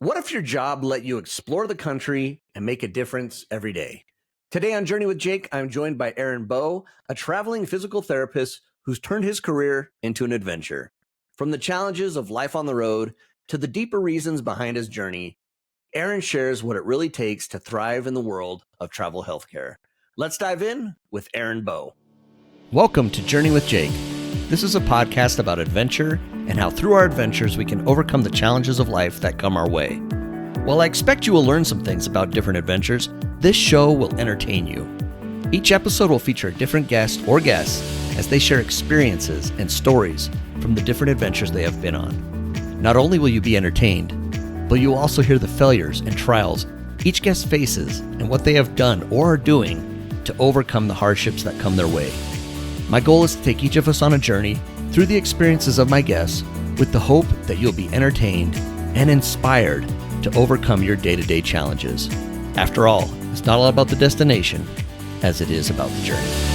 What if your job let you explore the country and make a difference every day? Today on Journey with Jake, I'm joined by Aaron Bowe, a traveling physical therapist who's turned his career into an adventure. From the challenges of life on the road to the deeper reasons behind his journey, Aaron shares what it really takes to thrive in the world of travel healthcare. Let's dive in with Aaron Bowe. Welcome to Journey with Jake. This is a podcast about adventure and how through our adventures we can overcome the challenges of life that come our way. While I expect you will learn some things about different adventures, this show will entertain you. Each episode will feature a different guest or guests as they share experiences and stories from the different adventures they have been on. Not only will you be entertained, but you will also hear the failures and trials each guest faces and what they have done or are doing to overcome the hardships that come their way. My goal is to take each of us on a journey through the experiences of my guests with the hope that you'll be entertained and inspired to overcome your day-to-day challenges. After all, it's not all about the destination as it is about the journey.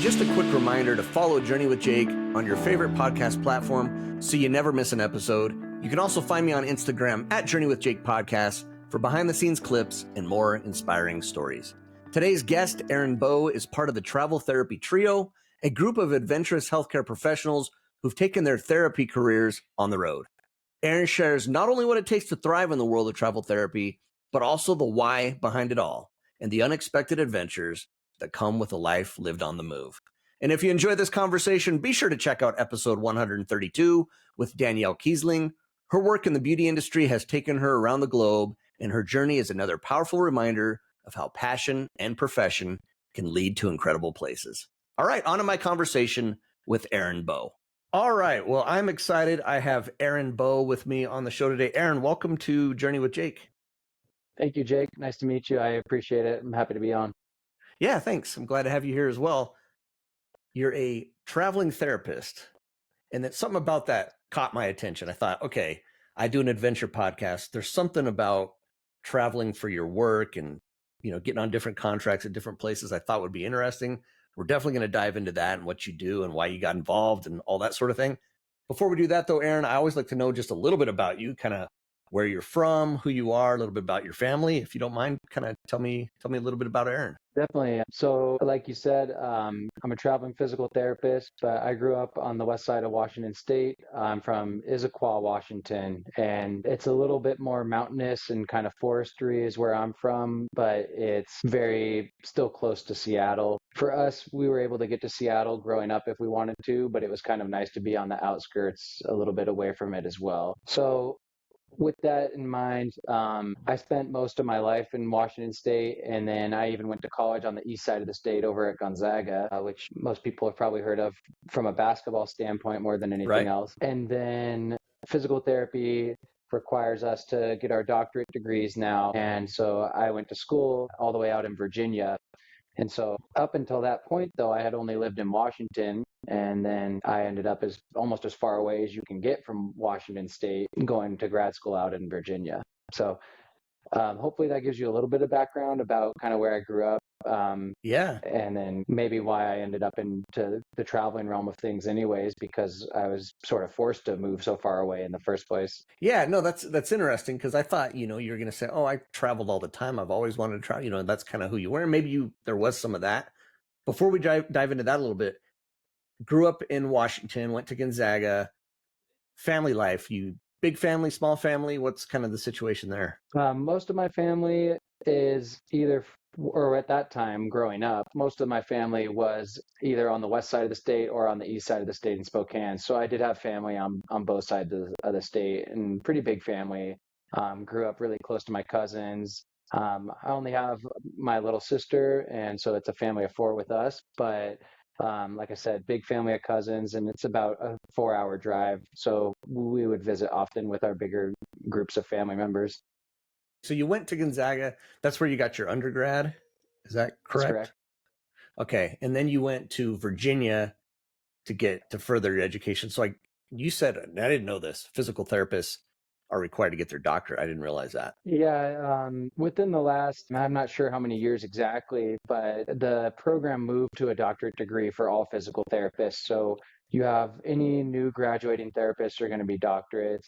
Just a quick reminder to follow Journey with Jake on your favorite podcast platform so you never miss an episode. You can also find me on Instagram at Journey with Jake Podcast for behind-the-scenes clips and more inspiring stories. Today's guest, Aaron Bowe, is part of the Travel Therapy Trio, a group of adventurous healthcare professionals who've taken their therapy careers on the road. Aaron shares not only what it takes to thrive in the world of travel therapy, but also the why behind it all and the unexpected adventures that come with a life lived on the move. And if you enjoyed this conversation, be sure to check out episode 132 with Danielle Kiesling. Her work in the beauty industry has taken her around the globe, and her journey is another powerful reminder of how passion and profession can lead to incredible places. All right, on to my conversation with Aaron Bowe. All right, well, I'm excited. I have Aaron Bowe with me on the show today. Aaron, welcome to Journey with Jake. Thank you, Jake. Nice to meet you. I appreciate it. I'm happy to be on. Yeah, thanks. I'm glad to have you here as well. You're a traveling therapist, and that something about that caught my attention. I thought, okay, I do an adventure podcast. There's something about traveling for your work and, getting on different contracts at different places I thought would be interesting. We're definitely going to dive into that and what you do and why you got involved and all that sort of thing. Before we do that, though, Aaron, I always like to know just a little bit about you, kind of where you're from, who you are, a little bit about your family. If you don't mind, kind of tell me a little bit about Aaron. Definitely. So, like you said, I'm a traveling physical therapist, but I grew up on the west side of Washington State. I'm from Issaquah, Washington, and it's a little bit more mountainous and kind of forestry is where I'm from, but it's very still close to Seattle. For us, we were able to get to Seattle growing up if we wanted to, but it was kind of nice to be on the outskirts a little bit away from it as well. So, with that in mind, I spent most of my life in Washington State, and then I even went to college on the east side of the state over at Gonzaga, which most people have probably heard of from a basketball standpoint more than anything else. And then physical therapy requires us to get our doctorate degrees now. And so I went to school all the way out in Virginia. And so up until that point, though, I had only lived in Washington, and then I ended up almost as far away as you can get from Washington State going to grad school out in Virginia. So hopefully that gives you a little bit of background about kind of where I grew up. And then maybe why I ended up into the traveling realm of things anyways, because I was sort of forced to move so far away in the first place. Yeah, no, that's interesting because I thought, you were going to say, oh, I traveled all the time. I've always wanted to travel, that's kind of who you were. And maybe there was some of that. Before we dive into that a little bit, grew up in Washington, went to Gonzaga, family life, you big family, small family, what's kind of the situation there? Most of my family is or at that time growing up, most of my family was either on the west side of the state or on the east side of the state in Spokane. So I did have family on both sides of the state, and pretty big family. Grew up really close to my cousins. I only have my little sister, and so it's a family of four with us. But like I said, big family of cousins, and it's about a 4-hour drive. So we would visit often with our bigger groups of family members. So you went to Gonzaga. That's where you got your undergrad. Is that correct? That's correct. Okay. And then you went to Virginia to further your education. So you said, and I didn't know this, physical therapists are required to get their doctorate. I didn't realize that. Yeah, within the last, I'm not sure how many years exactly, but the program moved to a doctorate degree for all physical therapists. So you have any new graduating therapists are going to be doctorates.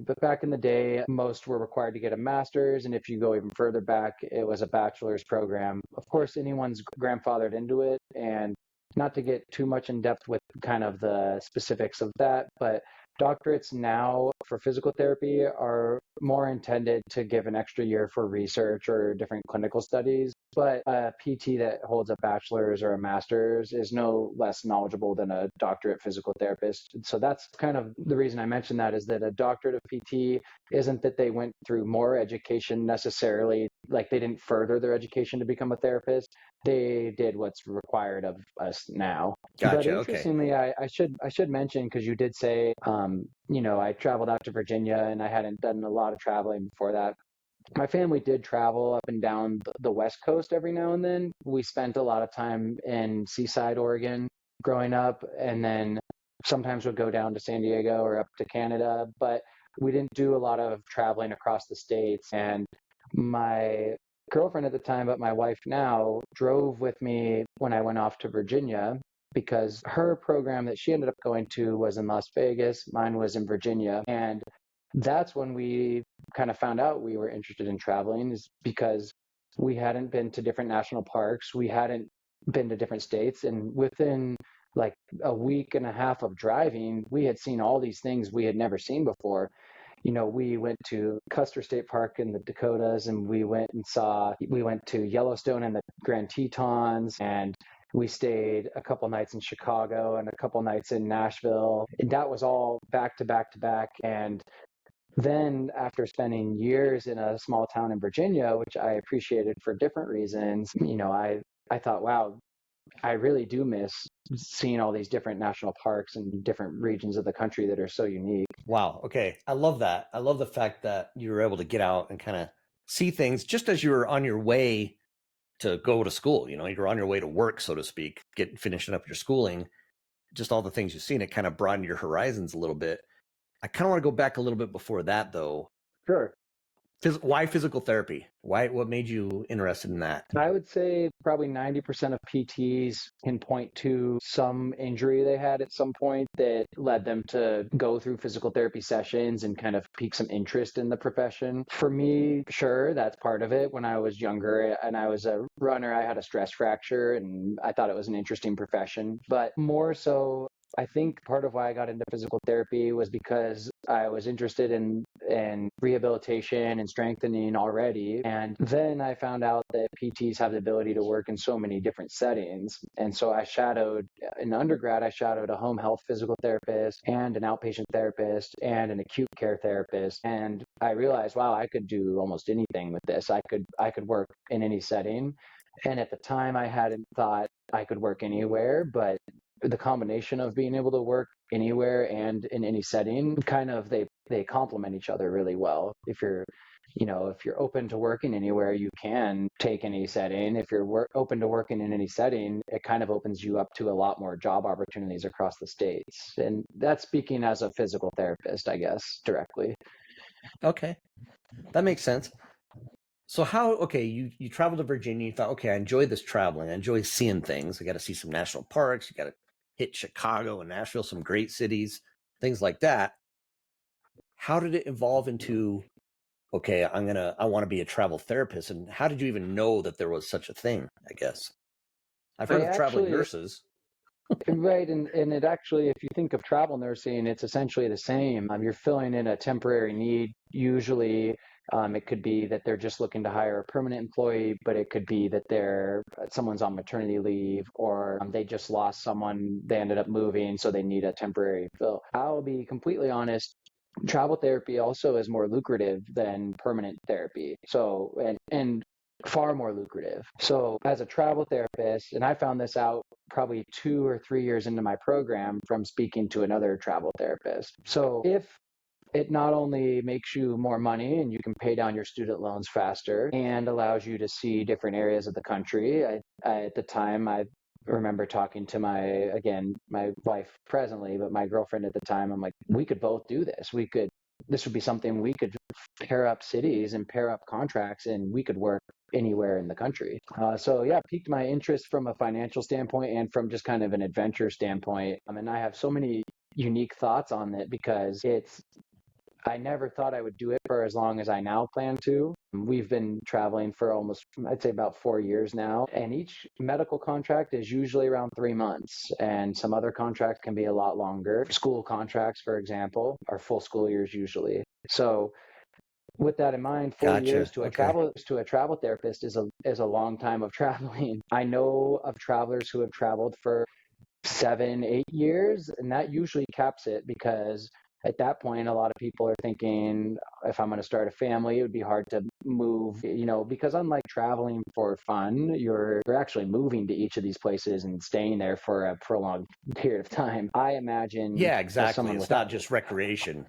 But back in the day, most were required to get a master's. And if you go even further back, it was a bachelor's program. Of course, anyone's grandfathered into it. And not to get too much in depth with kind of the specifics of that, but doctorates now for physical therapy are more intended to give an extra year for research or different clinical studies. But a PT that holds a bachelor's or a master's is no less knowledgeable than a doctorate physical therapist. So that's kind of the reason I mentioned that, is that a doctorate of PT isn't that they went through more education necessarily, like they didn't further their education to become a therapist. They did what's required of us now. But Gotcha. Okay. interestingly, I should mention, because you did say, I traveled out to Virginia and I hadn't done a lot of traveling before that. My family did travel up and down the West Coast every now and then. We spent a lot of time in Seaside, Oregon growing up, and then sometimes would go down to San Diego or up to Canada, but we didn't do a lot of traveling across the states. And my girlfriend at the time, but my wife now, drove with me when I went off to Virginia, because her program that she ended up going to was in Las Vegas, mine was in Virginia. And that's when we kind of found out we were interested in traveling, is because we hadn't been to different national parks, we hadn't been to different states, and within like a week and a half of driving, we had seen all these things we had never seen before. We went to Custer State Park in the Dakotas, and we went to Yellowstone and the Grand Tetons, and we stayed a couple nights in Chicago and a couple nights in Nashville. And that was all back to back to back. And then after spending years in a small town in Virginia, which I appreciated for different reasons, I thought, wow, I really do miss seeing all these different national parks and different regions of the country that are so unique. Wow. Okay. I love that. I love the fact that you were able to get out and kind of see things just as you were on your way to go to school. You're on your way to work, so to speak, finishing up your schooling. Just all the things you've seen, it kind of broadened your horizons a little bit. I kind of want to go back a little bit before that, though. Sure. Why physical therapy? What made you interested in that? I would say probably 90% of PTs can point to some injury they had at some point that led them to go through physical therapy sessions and kind of pique some interest in the profession. For me, sure, that's part of it. When I was younger and I was a runner, I had a stress fracture and I thought it was an interesting profession. But more so, I think part of why I got into physical therapy was because I was interested in rehabilitation and strengthening already. And then I found out that PTs have the ability to work in so many different settings. And so in undergrad, I shadowed a home health physical therapist and an outpatient therapist and an acute care therapist. And I realized, wow, I could do almost anything with this. I could work in any setting. And at the time, I hadn't thought I could work anywhere, but the combination of being able to work anywhere and in any setting, kind of they complement each other really well. If you're open to working anywhere, you can take any setting. If you're open to working in any setting, it kind of opens you up to a lot more job opportunities across the states. And that's speaking as a physical therapist, I guess, directly. Okay, that makes sense. So you traveled to Virginia, you thought, okay, I enjoy this traveling. I enjoy seeing things. I got to see some national parks. You got to hit Chicago and Nashville, some great cities, things like that. How did it evolve into, okay, I want to be a travel therapist? And how did you even know that there was such a thing, I guess? I've heard I of traveling actually nurses. Right, and it actually, if you think of travel nursing, it's essentially the same. You're filling in a temporary need. Usually, it could be that they're just looking to hire a permanent employee, but it could be that someone's on maternity leave, or they just lost someone. They ended up moving, so they need a temporary fill. I'll be completely honest. Travel therapy also is more lucrative than permanent therapy. So, and far more lucrative. So as a travel therapist, and I found this out probably 2 or 3 years into my program from speaking to another travel therapist. So if it not only makes you more money and you can pay down your student loans faster and allows you to see different areas of the country. At the time, I remember talking to my wife presently, but my girlfriend at the time, I'm like, we could both do this. We could this would be something we could pair up cities and pair up contracts, and we could work anywhere in the country. So yeah, piqued my interest from a financial standpoint and from just kind of an adventure standpoint. And I have so many unique thoughts on it because I never thought I would do it for as long as I now plan to. We've been traveling for almost, I'd say about 4 years now, and each medical contract is usually around 3 months, and some other contracts can be a lot longer. School contracts, for example, are full school years usually. So with that in mind, 4 years Gotcha. Okay. to a travel therapist is a long time of traveling. I know of travelers who have traveled for 7, 8 years, and that usually caps it because at that point, a lot of people are thinking, if I'm going to start a family, it would be hard to move, because unlike traveling for fun, you're actually moving to each of these places and staying there for a prolonged period of time. I imagine Yeah, as exactly. someone It's not without, just recreation.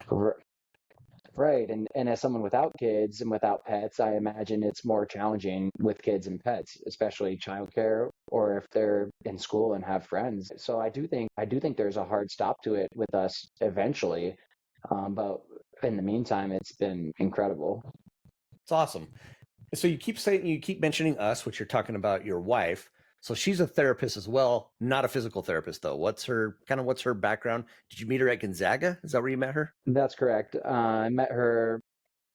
right, and as someone without kids and without pets, I imagine it's more challenging with kids and pets, especially childcare or if they're in school and have friends. So I do think there's a hard stop to it with us eventually. But in the meantime, it's been incredible. It's awesome. So you keep mentioning us, which you're talking about your wife. So she's a therapist as well, not a physical therapist though. What's her background? Did you meet her at Gonzaga? Is that where you met her? That's correct. I met her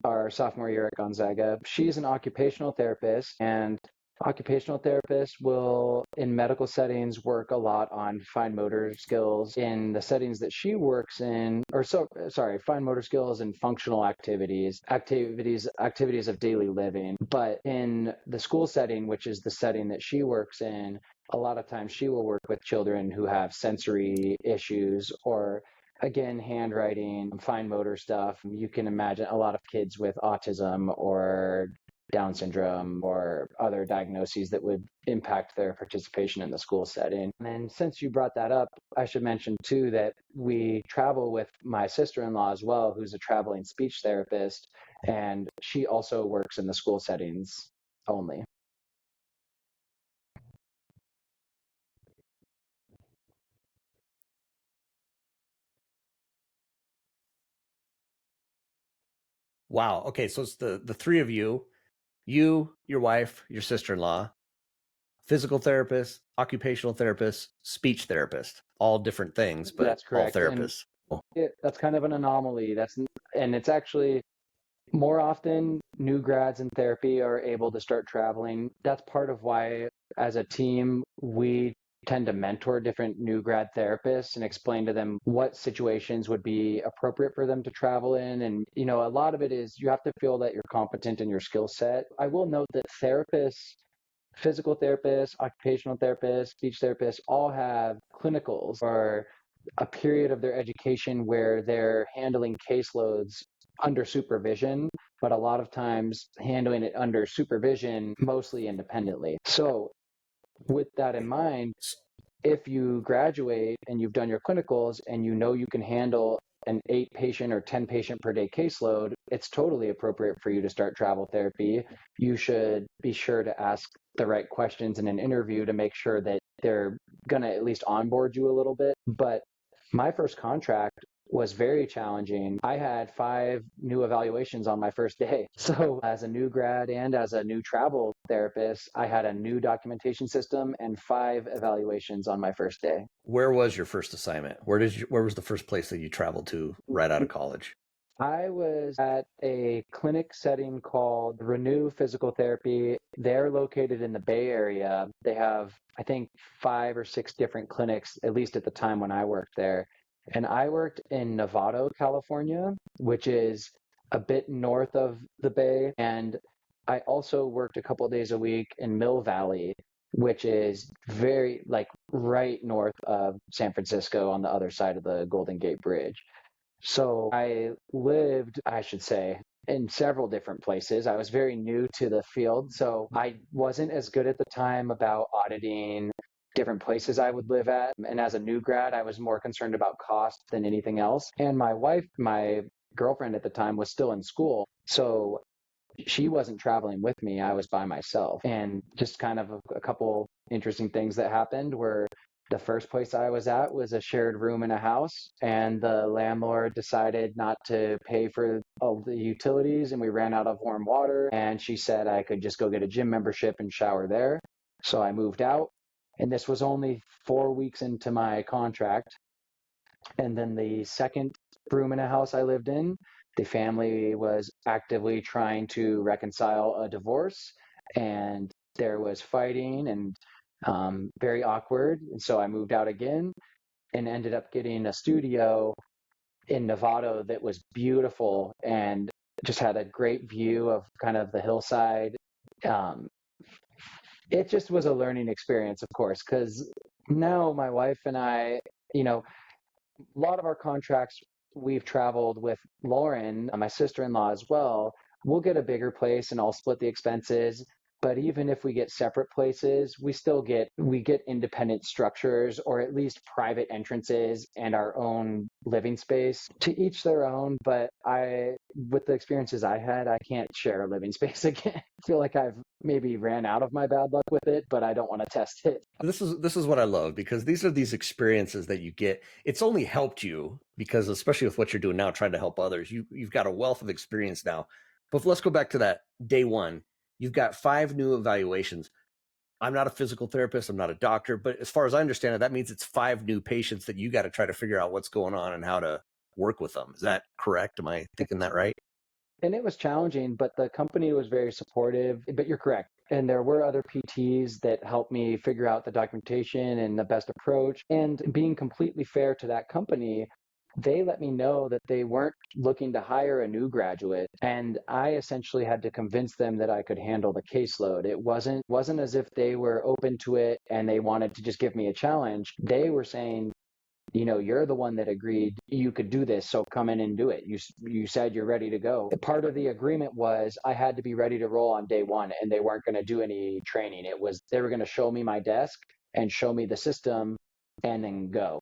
our sophomore year at Gonzaga. She's an occupational therapist, and occupational therapists will, in medical settings, work a lot on fine motor skills. In the settings that she works in, fine motor skills and functional activities of daily living. But in the school setting, which is the setting that she works in, a lot of times she will work with children who have sensory issues or again, handwriting, fine motor stuff. You can imagine a lot of kids with autism or Down syndrome or other diagnoses that would impact their participation in the school setting. And since you brought that up, I should mention too that we travel with my sister-in-law as well, who's a traveling speech therapist, and she also works in the school settings only. Wow. Okay, so it's the three of you, your wife, your sister-in-law, physical therapist, occupational therapist, speech therapist, all different things, but That's all correct. And therapists. Oh, that's kind of an anomaly. And it's actually more often, new grads in therapy are able to start traveling. That's part of why, as a team, we tend to mentor different new grad therapists and explain to them what situations would be appropriate for them to travel in. And, a lot of it is you have to feel that you're competent in your skill set. I will note that therapists, physical therapists, occupational therapists, speech therapists all have clinicals or a period of their education where they're handling caseloads under supervision, but a lot of times handling it under supervision mostly independently. So, with that in mind, if you graduate and you've done your clinicals and you know you can handle an 8 patient or 10 patient per day caseload, it's totally appropriate for you to start travel therapy. You should be sure to ask the right questions in an interview to make sure that they're going to at least onboard you a little bit. But my first contract was very challenging. I had 5 new evaluations on my first day. So, as a new grad and as a new travel therapist, I had a new documentation system and 5 evaluations on my first day. where was your first assignment? Where was the first place that you traveled to right out of college? I was at a clinic setting called Renew Physical Therapy. They're located in the Bay Area. They have, I think, 5 or 6 different clinics, at least at the time when I worked there. And I worked in Novato, California, which is a bit north of the Bay. And I also worked a couple of days a week in Mill Valley, which is very, like, right north of San Francisco on the other side of the Golden Gate Bridge. So I lived, I should say, in several different places. I was very new to the field, so I wasn't as good at the time about auditing different places I would live at. And as a new grad, I was more concerned about cost than anything else. And my wife, my girlfriend at the time, was still in school. So she wasn't traveling with me. I was by myself. And just kind of a couple interesting things that happened were The first place I was at was a shared room in a house, and the landlord decided not to pay for all the utilities, and we ran out of warm water. And she said I could just go get a gym membership and shower there. So I moved out, and this was only 4 weeks into my contract. And then the second room in a house I lived in, the family was actively trying to reconcile a divorce, and there was fighting and very awkward. And so I moved out again and ended up getting a studio in Novato that was beautiful and just had a great view of kind of the hillside. Um, it just was a learning experience, of course, because now my wife and I, you know, a lot of our contracts we've traveled with Lauren, my sister-in-law as well. We'll get a bigger place and I'll split the expenses. But even if we get separate places, we get independent structures or at least private entrances and our own living space. To each their own, but with the experiences I had, I can't share a living space again. I feel like I've maybe ran out of my bad luck with it, but I don't want to test it. This is what I love, because these are these experiences that you get. It's only helped you because, especially with what you're doing now, trying to help others, you've got a wealth of experience now. But let's go back to that day one. You've got 5 new evaluations. I'm not a physical therapist. I'm not a doctor, but as far as I understand it, that means it's 5 new patients that you got to try to figure out what's going on and how to work with them. Is that correct? Am I thinking that right? And it was challenging, but the company was very supportive. But you're correct. And there were other PTs that helped me figure out the documentation and the best approach. And being completely fair to that company, they let me know that they weren't looking to hire a new graduate. And I essentially had to convince them that I could handle the caseload. It wasn't as if they were open to it and they wanted to just give me a challenge. They were saying, you're the one that agreed you could do this, so come in and do it. You said you're ready to go. Part of the agreement was I had to be ready to roll on day one, and they weren't going to do any training. They were going to show me my desk and show me the system and then go.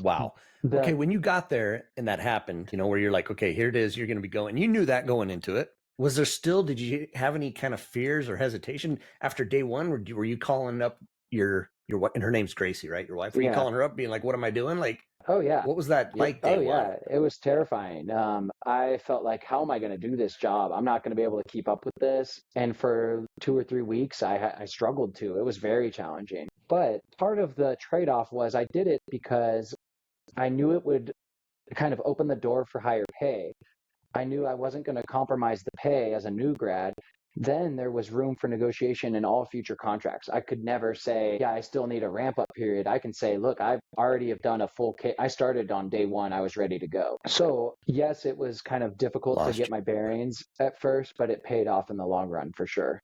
Wow. Okay, when you got there and that happened, where you're like, okay, here it is, you're going to be going, you knew that going into it. Did you have any kind of fears or hesitation after day one? Were you calling up your what? And her name's Gracie, right? Your wife? Were you calling her up being like, what am I doing? Like, oh yeah. What was that like day one? Yeah, it was terrifying. I felt like, how am I going to do this job? I'm not going to be able to keep up with this. And for 2 or 3 weeks, I struggled to. It was very challenging. But part of the trade-off was I did it because I knew it would kind of open the door for higher pay. I knew I wasn't going to compromise the pay as a new grad. Then there was room for negotiation in all future contracts. I could never say, yeah, I still need a ramp up period. I can say, look, I've already have done a full case. I started on day one. I was ready to go. So yes, it was kind of difficult to get my bearings at first, but it paid off in the long run for sure.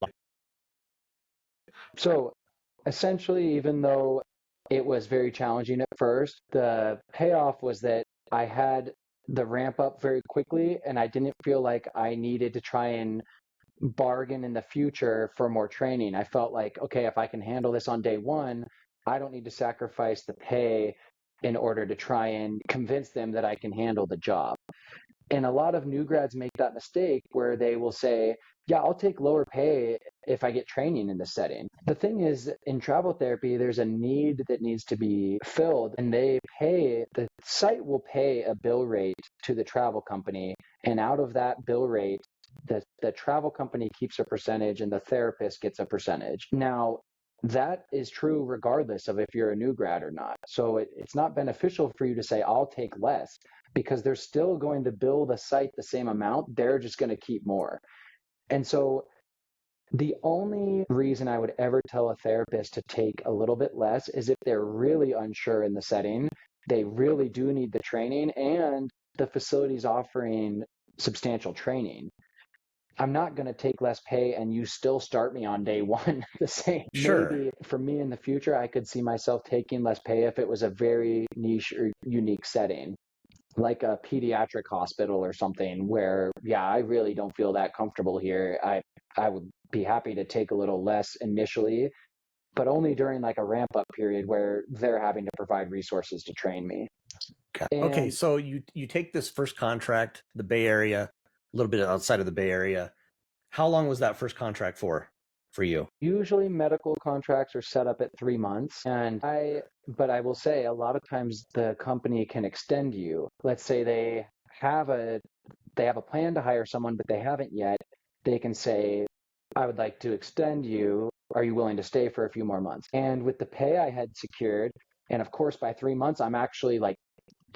So essentially, even though it was very challenging at first, the payoff was that I had the ramp up very quickly, and I didn't feel like I needed to try and bargain in the future for more training. I felt like, okay, if I can handle this on day one, I don't need to sacrifice the pay in order to try and convince them that I can handle the job. And a lot of new grads make that mistake where they will say, yeah, I'll take lower pay if I get training in this setting. The thing is, in travel therapy, there's a need that needs to be filled, and the site will pay a bill rate to the travel company. And out of that bill rate, the travel company keeps a percentage and the therapist gets a percentage. Now, that is true regardless of if you're a new grad or not. So it's not beneficial for you to say, I'll take less, because they're still going to bill the site the same amount. They're just going to keep more. And so the only reason I would ever tell a therapist to take a little bit less is if they're really unsure in the setting, they really do need the training, and the facility's offering substantial training. I'm not going to take less pay and you still start me on day one the same. Sure. Maybe for me in the future, I could see myself taking less pay if it was a very niche or unique setting, like a pediatric hospital or something where, yeah, I really don't feel that comfortable here. I would be happy to take a little less initially, but only during like a ramp up period where they're having to provide resources to train me. Okay, so you take this first contract, the Bay Area, a little bit outside of the Bay Area. How long was that first contract for? for you? Usually medical contracts are set up at 3 months, but I will say a lot of times the company can extend you. Let's say have a they have a plan to hire someone, but they haven't yet. They can say, I would like to extend you. Are you willing to stay for a few more months? And with the pay I had secured, and of course by 3 months, I'm actually like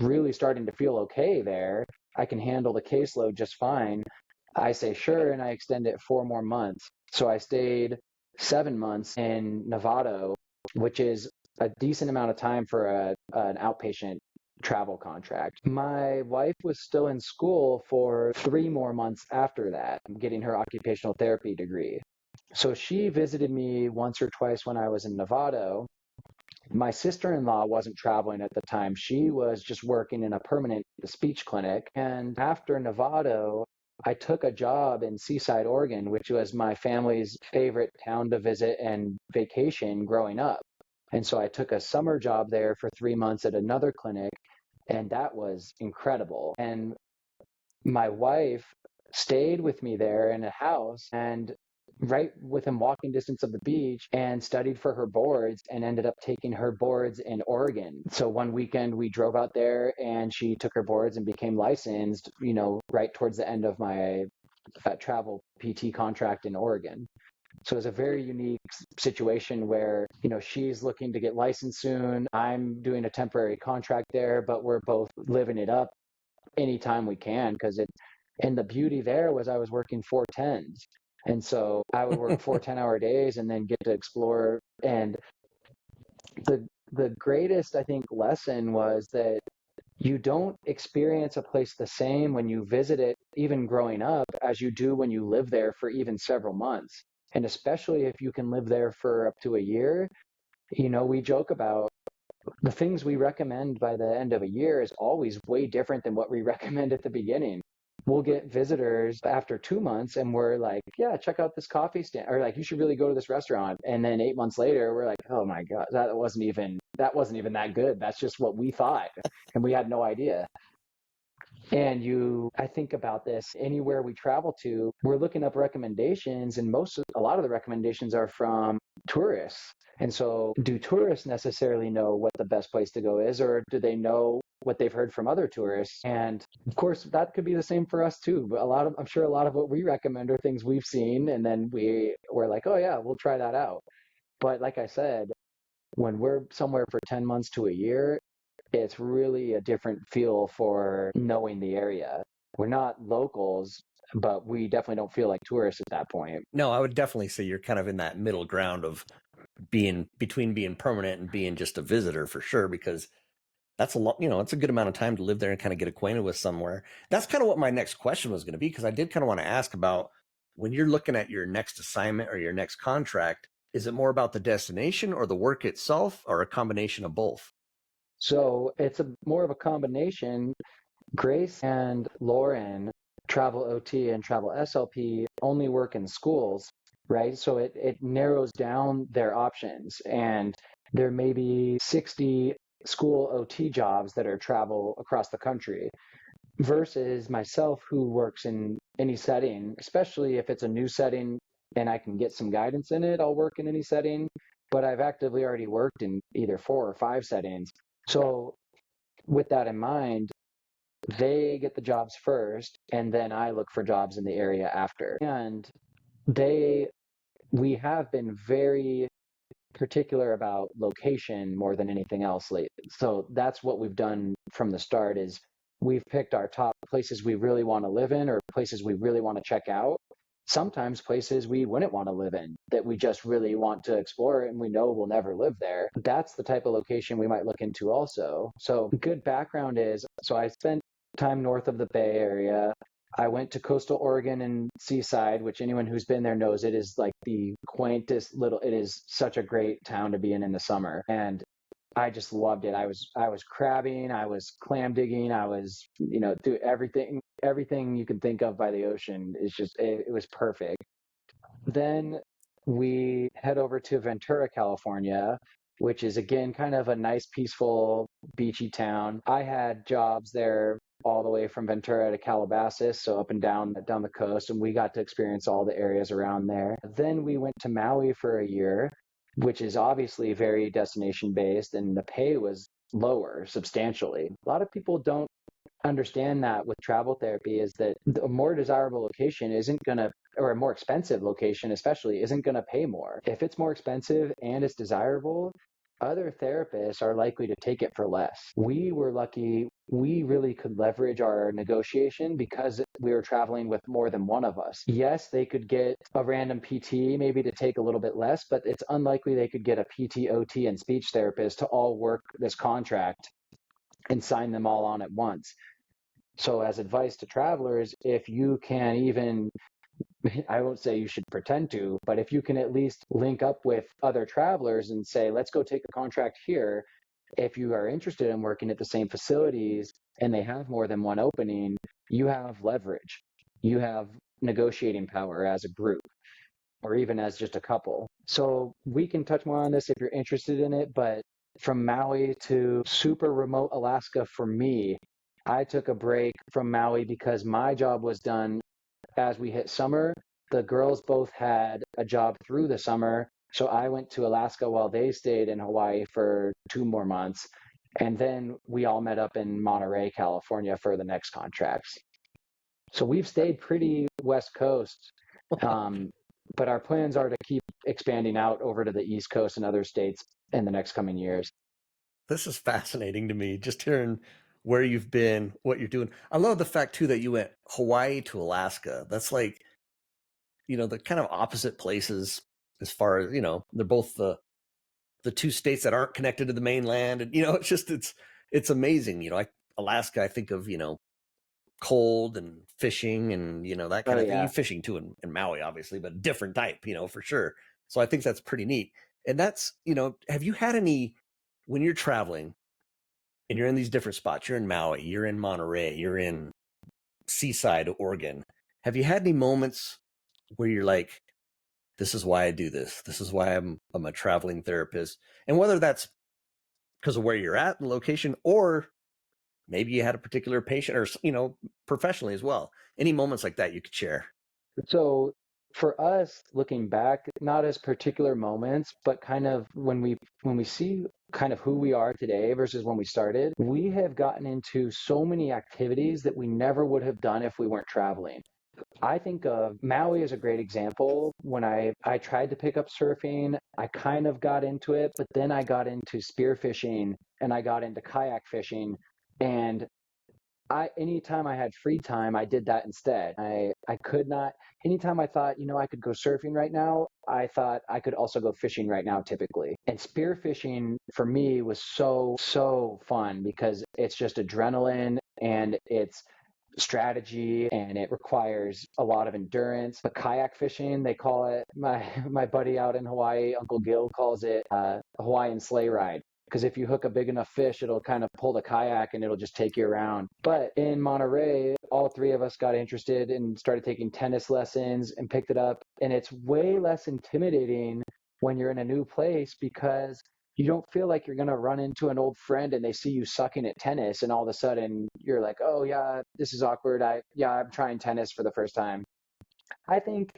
really starting to feel okay there. I can handle the caseload just fine. I say sure, and I extend it 4 more months. So I stayed 7 months in Novato, which is a decent amount of time for an outpatient travel contract. My wife was still in school for 3 more months after that, getting her occupational therapy degree. So she visited me once or twice when I was in Novato. My sister-in-law wasn't traveling at the time. She was just working in a permanent speech clinic. And after Novato, I took a job in Seaside, Oregon, which was my family's favorite town to visit and vacation growing up. And so I took a summer job there for 3 months at another clinic, and that was incredible. And my wife stayed with me there in a house and right within walking distance of the beach and studied for her boards and ended up taking her boards in Oregon. So one weekend we drove out there and she took her boards and became licensed, right towards the end of my travel PT contract in Oregon. So it's a very unique situation where, she's looking to get licensed soon. I'm doing a temporary contract there, but we're both living it up anytime we can and the beauty there was I was working 4 10s. And so I would work 4 10-hour days and then get to explore. And the greatest, I think, lesson was that you don't experience a place the same when you visit it, even growing up, as you do when you live there for even several months. And especially if you can live there for up to a year, we joke about the things we recommend by the end of a year is always way different than what we recommend at the beginning. We'll get visitors after 2 months and we're like, yeah, check out this coffee stand, or like, you should really go to this restaurant. And then 8 months later, we're like, oh my God, that wasn't even that good. That's just what we thought. And we had no idea. And I think about this anywhere we travel to, we're looking up recommendations, and a lot of the recommendations are from tourists. And so do tourists necessarily know what the best place to go is, or do they know what they've heard from other tourists? And of course, that could be the same for us too. But I'm sure a lot of what we recommend are things we've seen, and then we're like, oh yeah, we'll try that out. But like I said, when we're somewhere for 10 months to a year, it's really a different feel for knowing the area. We're not locals, but we definitely don't feel like tourists at that point. No, I would definitely say you're kind of in that middle ground of being permanent and being just a visitor for sure, because that's a lot, it's a good amount of time to live there and kind of get acquainted with somewhere. That's kind of what my next question was going to be, because I did kind of want to ask about when you're looking at your next assignment or your next contract, is it more about the destination or the work itself, or a combination of both? So it's more of a combination. Grace and Lauren, travel OT and travel SLP, only work in schools, right? So it narrows down their options. And there may be 60 school OT jobs that are travel across the country versus myself, who works in any setting, especially if it's a new setting and I can get some guidance in it, I'll work in any setting. But I've actively already worked in either 4 or 5 settings. So with that in mind, they get the jobs first, and then I look for jobs in the area after. And we have been very particular about location more than anything else lately. So that's what we've done from the start is we've picked our top places we really want to live in, or places we really want to check out. Sometimes places we wouldn't want to live in that we just really want to explore and we know we'll never live there. That's the type of location we might look into also. So good background is, so I spent time north of the Bay Area. I went to coastal Oregon and Seaside, which anyone who's been there knows it is like the quaintest it is such a great town to be in the summer. And I just loved it. I was crabbing, I was clam digging, I was, do everything you can think of by the ocean is just, it was perfect. Then we head over to Ventura, California, which is again kind of a nice, peaceful, beachy town. I had jobs there all the way from Ventura to Calabasas, so up and down the coast, and we got to experience all the areas around there. Then we went to Maui for a year, which is obviously very destination based, and the pay was lower substantially. A lot of people don't understand that with travel therapy is that a more desirable location isn't going to, or a more expensive location especially, isn't going to pay more. If it's more expensive and it's desirable, other therapists are likely to take it for less. We were lucky. We really could leverage our negotiation because we were traveling with more than one of us. Yes, they could get a random PT maybe to take a little bit less, but it's unlikely they could get a PT, OT, and speech therapist to all work this contract and sign them all on at once. So as advice to travelers, if you can even, I won't say you should pretend to, but if you can at least link up with other travelers and say, let's go take a contract here. If you are interested in working at the same facilities and they have more than one opening, you have leverage. You have negotiating power as a group or even as just a couple. So we can touch more on this if you're interested in it, but from Maui to super remote Alaska for me, I took a break from Maui because my job was done as we hit summer. The girls both had a job through the summer. So I went to Alaska while they stayed in Hawaii for 2 more months. And then we all met up in Monterey, California for the next contracts. So we've stayed pretty West Coast. But our plans are to keep expanding out over to the East Coast and other states in the next coming years. This is fascinating to me, just hearing where you've been, what you're doing. I love the fact too that you went Hawaii to Alaska. That's like, the kind of opposite places as far as, they're both the two states that aren't connected to the mainland. And, it's amazing. Alaska, I think of, cold and fishing and, that kind Oh of thing. yeah. You fishing too in Maui, obviously, but different type, for sure. So I think that's pretty neat. And that's, have you had any, when you're traveling and you're in these different spots, you're in Maui, you're in Monterey, you're in Seaside, Oregon. Have you had any moments where you're like, this is why I do this. This is why I'm a traveling therapist. And whether that's because of where you're at and location, or maybe you had a particular patient or, professionally as well. Any moments like that you could share? So for us, looking back, not as particular moments, but kind of when we see kind of who we are today versus when we started, we have gotten into so many activities that we never would have done if we weren't traveling. I think of Maui as a great example. When I tried to pick up surfing, I kind of got into it, but then I got into spearfishing and I got into kayak fishing. And anytime I had free time, I did that instead. I could not, anytime I thought, I could go surfing right now, I thought I could also go fishing right now typically. And spearfishing for me was so fun because it's just adrenaline and it's strategy and it requires a lot of endurance. But kayak fishing, they call it, my buddy out in Hawaii, Uncle Gil, calls it a Hawaiian sleigh ride. Because if you hook a big enough fish, it'll kind of pull the kayak and it'll just take you around. But in Monterey, all three of us got interested and started taking tennis lessons and picked it up. And it's way less intimidating when you're in a new place because you don't feel like you're going to run into an old friend and they see you sucking at tennis and all of a sudden you're like, oh yeah, this is awkward. I'm trying tennis for the first time. I think,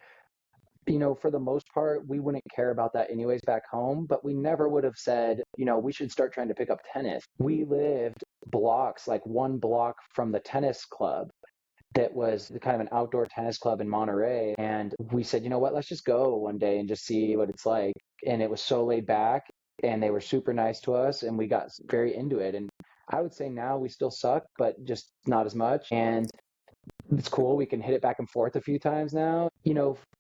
for the most part, we wouldn't care about that anyways back home, but we never would have said, we should start trying to pick up tennis. We lived blocks, like one block from the tennis club that was kind of an outdoor tennis club in Monterey. And we said, you know what, let's just go one day and just see what it's like. And it was so laid back and they were super nice to us and we got very into it. And I would say now we still suck, but just not as much. And it's cool. We can hit it back and forth a few times now.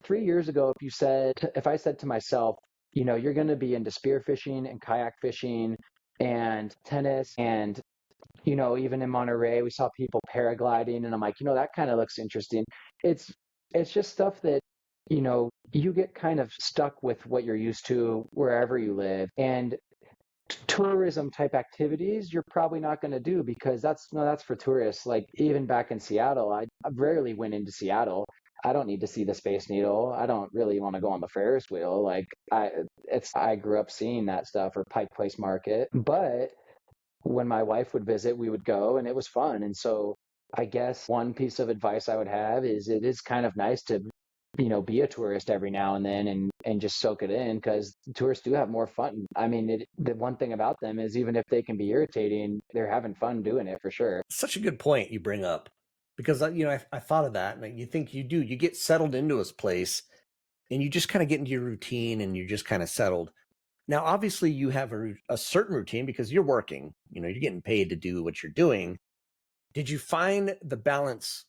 3 years ago, if I said to myself, you're going to be into spearfishing and kayak fishing and tennis and, even in Monterey, we saw people paragliding and I'm like, that kind of looks interesting. It's just stuff that, you get kind of stuck with what you're used to wherever you live. And tourism type activities you're probably not going to do because that's for tourists. Like even back in Seattle, I rarely went into Seattle. I don't need to see the Space Needle. I don't really want to go on the Ferris wheel. Like I grew up seeing that stuff, or Pike Place Market. But when my wife would visit, we would go and it was fun. And so I guess one piece of advice I would have is it is kind of nice to, be a tourist every now and then and just soak it in because tourists do have more fun. I mean, the one thing about them is even if they can be irritating, they're having fun doing it for sure. Such a good point you bring up because I thought of that, and you think you get settled into this place and you just kind of get into your routine and you're just kind of settled. Now, obviously, you have a certain routine because you're working. You're getting paid to do what you're doing. Did you find the balance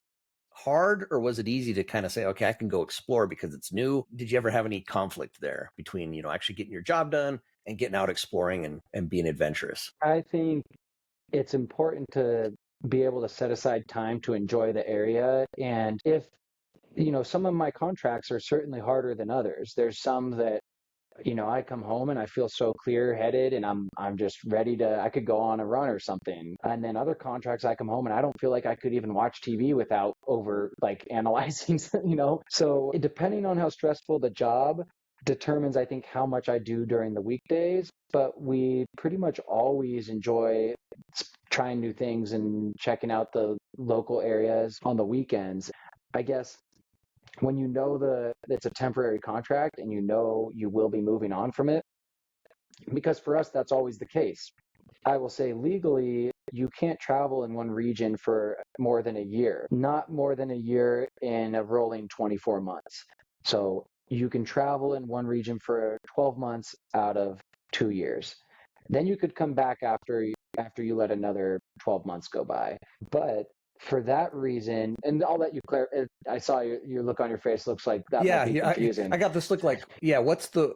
hard, or was it easy to kind of say, okay, I can go explore because it's new? Did you ever have any conflict there between, actually getting your job done and getting out exploring and being adventurous? I think it's important to be able to set aside time to enjoy the area. And if, some of my contracts are certainly harder than others. There's some that I come home and I feel so clear-headed and I'm just ready to I could go on a run or something. And then other contracts I come home and I don't feel like I could even watch TV without over like analyzing, So depending on how stressful the job determines I think how much I do during the weekdays, but we pretty much always enjoy trying new things and checking out the local areas on the weekends. I guess when it's a temporary contract and you will be moving on from it, because for us that's always the case. I will say legally you can't travel in one region for more than a year, not more than a year in a rolling 24 months. So you can travel in one region for 12 months out of 2 years. Then you could come back after you let another 12 months go by. But for that reason, and I'll let you clarify. I saw your look on your face. Looks like that might Yeah, be confusing. I got this look like, yeah,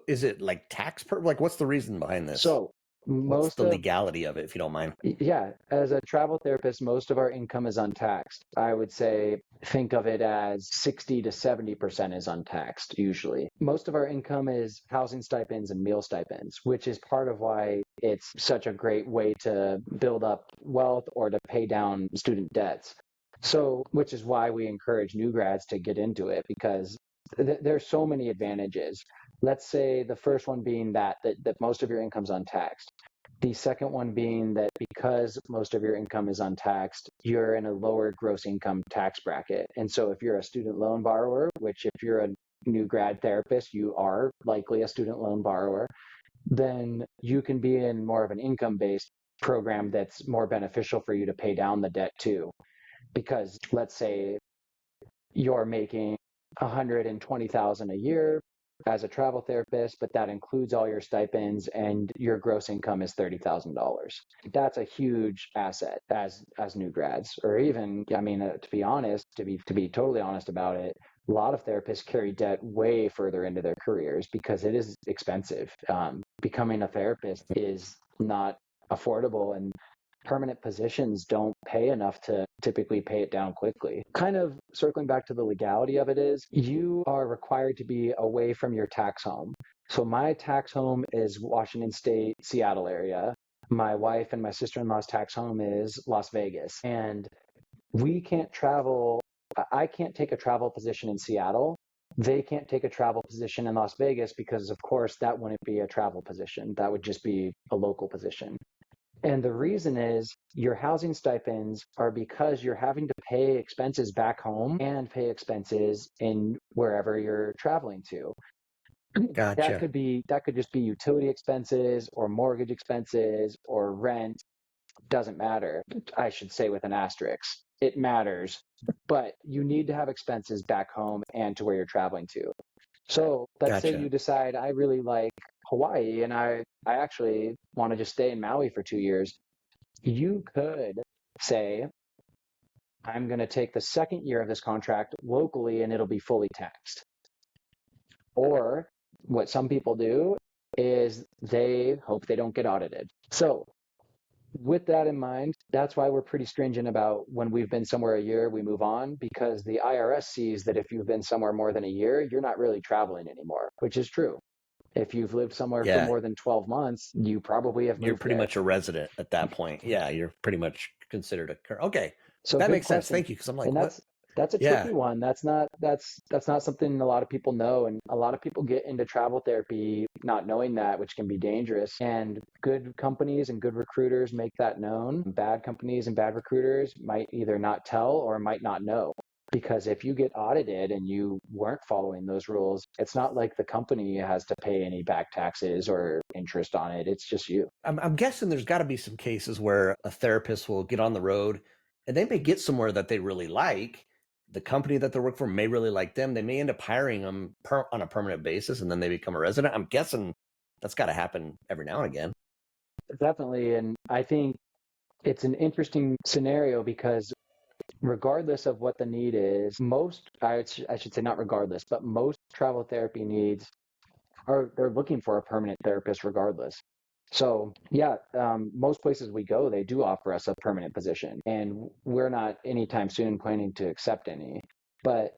is it like like what's the reason behind this? So What's most the of legality of it, if you don't mind? Yeah, as a travel therapist, most of our income is untaxed. I would say think of it as 60 to 70% is untaxed usually. Most of our income is housing stipends and meal stipends, which is part of why it's such a great way to build up wealth or to pay down student debts. So, which is why we encourage new grads to get into it because there's so many advantages. Let's say the first one being that most of your income's untaxed. The second one being that because most of your income is untaxed, you're in a lower gross income tax bracket. And so if you're a student loan borrower, which if you're a new grad therapist, you are likely a student loan borrower, then you can be in more of an income-based program that's more beneficial for you to pay down the debt too. Because let's say you're making 120,000 a year as a travel therapist, but that includes all your stipends and your gross income is $30,000. That's a huge asset as new grads, or even, I mean, to be honest, to be totally honest about it, a lot of therapists carry debt way further into their careers because it is expensive. Becoming a therapist is not affordable, and permanent positions don't pay enough to typically pay it down quickly. Kind of circling back to the legality of it is you are required to be away from your tax home. So my tax home is Washington State, Seattle area. My wife and my sister-in-law's tax home is Las Vegas. And we can't travel. I can't take a travel position in Seattle. They can't take a travel position in Las Vegas because, of course, that wouldn't be a travel position. That would just be a local position. And the reason is your housing stipends are because you're having to pay expenses back home and pay expenses in wherever you're traveling to. Gotcha. That could just be utility expenses or mortgage expenses or rent. Doesn't matter. I should say with an asterisk. It matters, but you need to have expenses back home and to where you're traveling to. So let's say Gotcha. you decide I really like Hawaii and I actually want to just stay in Maui for 2 years. You could say, I'm going to take the second year of this contract locally and it'll be fully taxed. Or what some people do is they hope they don't get audited. So with that in mind, that's why we're pretty stringent about when we've been somewhere a year, we move on because the IRS sees that if you've been somewhere more than a year, you're not really traveling anymore, which is true. If you've lived somewhere for Yeah, more than 12 months, you probably have you're moved pretty there. much a resident at that point. Yeah, you're pretty much considered okay. So That good makes sense. question. Thank you. Because I'm like, And what? That's a Yeah. tricky one. That's not something a lot of people know, and a lot of people get into travel therapy not knowing that, which can be dangerous. And good companies and good recruiters make that known. Bad companies and bad recruiters might either not tell or might not know. Because if you get audited and you weren't following those rules, it's not like the company has to pay any back taxes or interest on it. It's just you. I'm guessing there's got to be some cases where a therapist will get on the road and they may get somewhere that they really like. The company that they work for may really like them. They may end up hiring them on a permanent basis and then they become a resident. I'm guessing that's got to happen every now and again. Definitely. And I think it's an interesting scenario because regardless of what the need is, I should say not regardless, but most travel therapy needs they're looking for a permanent therapist regardless. So yeah, most places we go, they do offer us a permanent position, and we're not anytime soon planning to accept any. But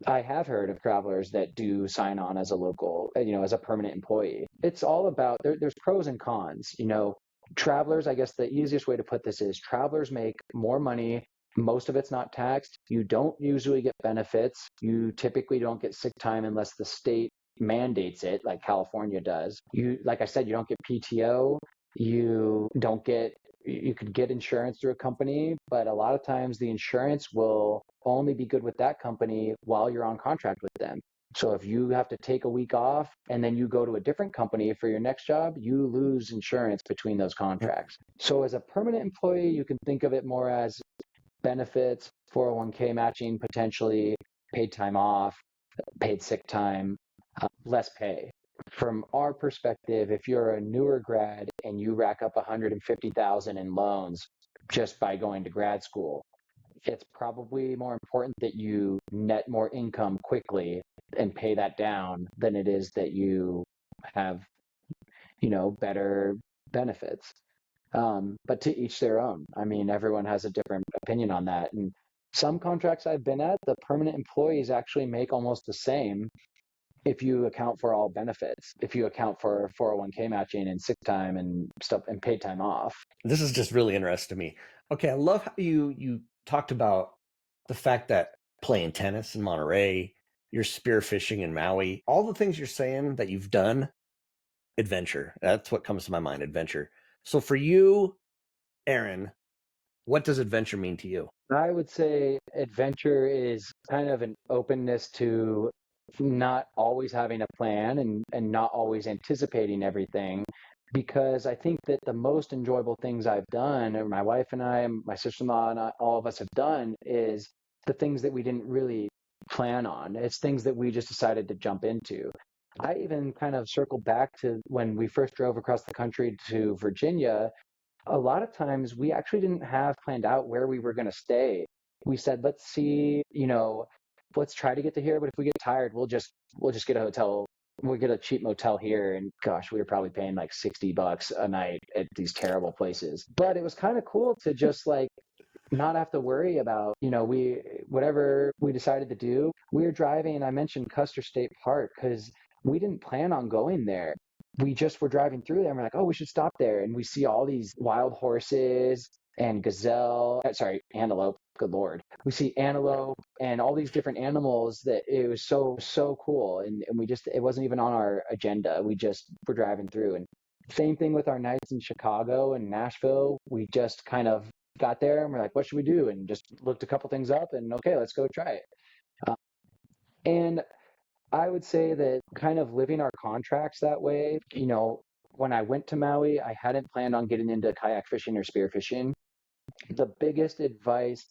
I have heard of travelers that do sign on as a local, as a permanent employee. It's all about there's pros and cons. Travelers, I guess the easiest way to put this is travelers make more money. Most of it's not taxed. You don't usually get benefits. You typically don't get sick time unless the state mandates it, like California does. Like I said, you don't get PTO. You don't get you could get insurance through a company, but a lot of times the insurance will only be good with that company while you're on contract with them. So if you have to take a week off and then you go to a different company for your next job, you lose insurance between those contracts. So as a permanent employee, you can think of it more as benefits, 401k matching potentially, paid time off, paid sick time, less pay. From our perspective, if you're a newer grad and you rack up 150,000 in loans just by going to grad school, it's probably more important that you net more income quickly and pay that down than it is that you have, better benefits. But to each their own. I mean, everyone has a different opinion on that. And some contracts I've been at, the permanent employees actually make almost the same if you account for all benefits, if you account for 401k matching and sick time and stuff and paid time off. This is just really interesting to me. Okay, I love how you talked about the fact that playing tennis in Monterey, you're spearfishing in Maui, all the things you're saying that you've done, adventure. That's what comes to my mind, adventure. So for you, Aaron, what does adventure mean to you? I would say adventure is kind of an openness to not always having a plan and not always anticipating everything. Because I think that the most enjoyable things I've done, or my wife and I, and my sister-in-law and all of us have done, is the things that we didn't really plan on. It's things that we just decided to jump into. I even kind of circled back to when we first drove across the country to Virginia. A lot of times we actually didn't have planned out where we were going to stay. We said, let's see, let's try to get to here, but if we get tired, we'll just get a hotel. We'll get a cheap motel here. And gosh, we were probably paying like $60 a night at these terrible places. But it was kind of cool to just like not have to worry about, whatever we decided to do. We were driving, I mentioned Custer State Park because we didn't plan on going there. We just were driving through there and we're like, oh, we should stop there. And we see all these wild horses and antelope. Good Lord. We see antelope and all these different animals that it was so, so cool. And it wasn't even on our agenda. We just were driving through. And same thing with our nights in Chicago and Nashville. We just kind of got there and we're like, what should we do? And just looked a couple things up and okay, let's go try it. Uh, and I would say that kind of living our contracts that way, when I went to Maui, I hadn't planned on getting into kayak fishing or spearfishing. The biggest advice,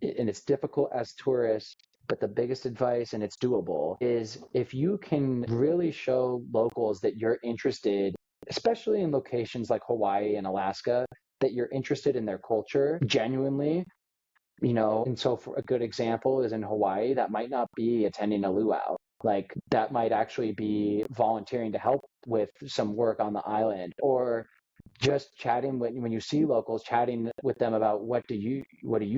and it's difficult as tourists, but the biggest advice, and it's doable, is if you can really show locals that you're interested, especially in locations like Hawaii and Alaska, that you're interested in their culture genuinely. And so for a good example is in Hawaii, that might not be attending a luau. Like that might actually be volunteering to help with some work on the island or just chatting when you see locals, chatting with them about what do you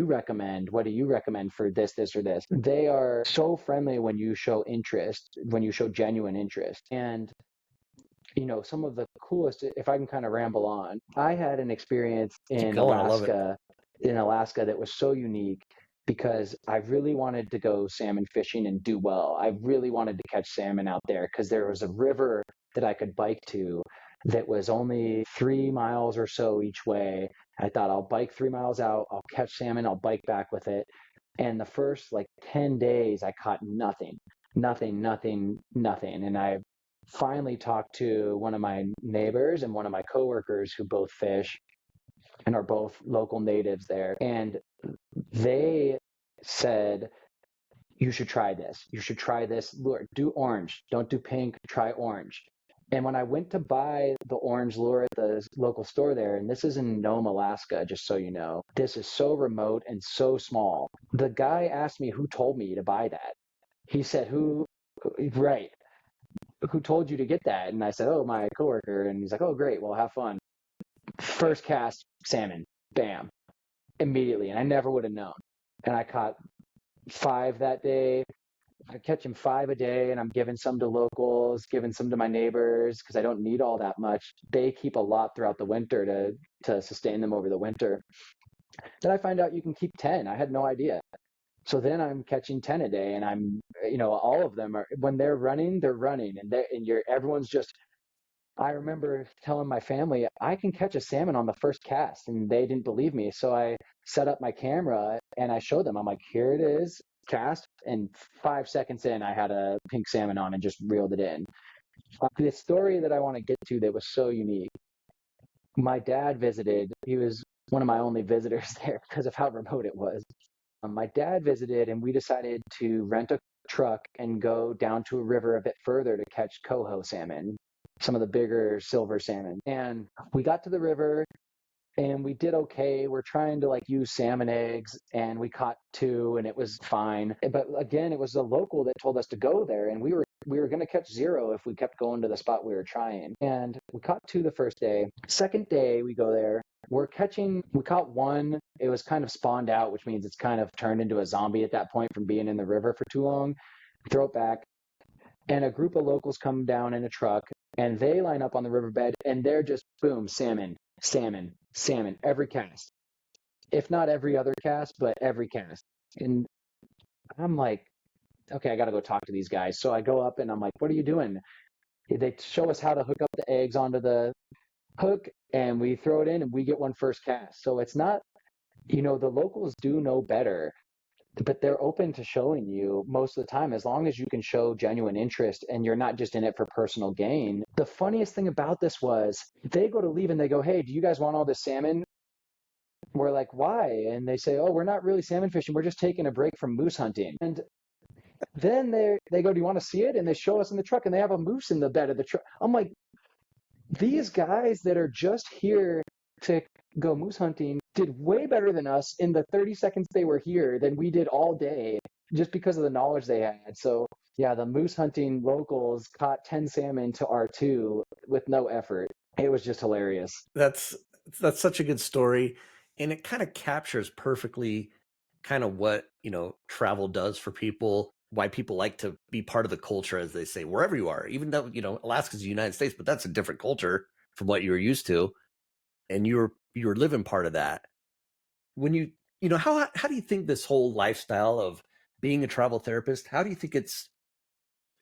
recommend? What do you recommend for this or this? They are so friendly when you show interest, when you show genuine interest. And some of the coolest, if I can kind of ramble on, I had an experience Keep going. I love it. In Alaska that was so unique. because I really wanted to go salmon fishing and do well. I really wanted to catch salmon out there because there was a river that I could bike to that was only 3 miles or so each way. I thought I'll bike 3 miles out, I'll catch salmon, I'll bike back with it. And the first like 10 days, I caught nothing, nothing, nothing, nothing. And I finally talked to one of my neighbors and one of my coworkers who both fish and are both local natives there. And they said, you should try this. You should try this lure. Do orange. Don't do pink. Try orange. And when I went to buy the orange lure at the local store there, and this is in Nome, Alaska, just so you know, this is so remote and so small. The guy asked me who told me to buy that. He said, right, who told you to get that? And I said, oh, my coworker. And he's like, oh, great. Well, have fun. First cast, salmon. Bam. Immediately. And I never would have known. And I caught 5 that day. I catch them 5 a day, and I'm giving some to locals, giving some to my neighbors because I don't need all that much. They keep a lot throughout the winter to sustain them over the winter. Then I find out you can keep 10. I had no idea. So then I'm catching 10 a day, and I'm, all of them are, when they're running, and everyone's just. I remember telling my family I can catch a salmon on the first cast, and they didn't believe me. So I set up my camera and I showed them. I'm like, here it is, cast, and 5 seconds in, I had a pink salmon on and just reeled it in. The story that I want to get to that was so unique. My dad visited. He was one of my only visitors there because of how remote it was. My dad visited, and we decided to rent a truck and go down to a river a bit further to catch coho salmon, some of the bigger silver salmon. And we got to the river and we did okay. We're trying to use salmon eggs, and we caught 2 and it was fine. But again, it was a local that told us to go there, and we were going to catch 0 if we kept going to the spot we were trying. And we caught 2 the first day. Second day we go there. We caught 1. It was kind of spawned out, which means it's kind of turned into a zombie at that point from being in the river for too long. Throw it back. And a group of locals come down in a truck, and they line up on the riverbed, and they're just, boom, salmon, salmon, salmon, every cast. If not every other cast, but every cast. And I'm like, okay, I got to go talk to these guys. So I go up and I'm like, what are you doing? They show us how to hook up the eggs onto the hook, and we throw it in and we get 1 first cast. So it's not, the locals do know better, but they're open to showing you most of the time, as long as you can show genuine interest and you're not just in it for personal gain. The funniest thing about this was they go to leave and they go, hey, do you guys want all this salmon? We're like, why? And they say, oh, we're not really salmon fishing. We're just taking a break from moose hunting. And then they go, do you want to see it? And they show us in the truck, and they have a moose in the bed of the truck. I'm like, these guys that are just here to go moose hunting did way better than us in the 30 seconds they were here than we did all day, just because of the knowledge they had. So yeah, the moose hunting locals caught 10 salmon to our 2 with no effort. It was just hilarious. That's such a good story, and it kind of captures perfectly kind of what travel does for people, why people like to be part of the culture, as they say, wherever you are. Even though Alaska's the United States, but that's a different culture from what you were used to, and you're living part of that. When how do you think this whole lifestyle of being a travel therapist, how do you think it's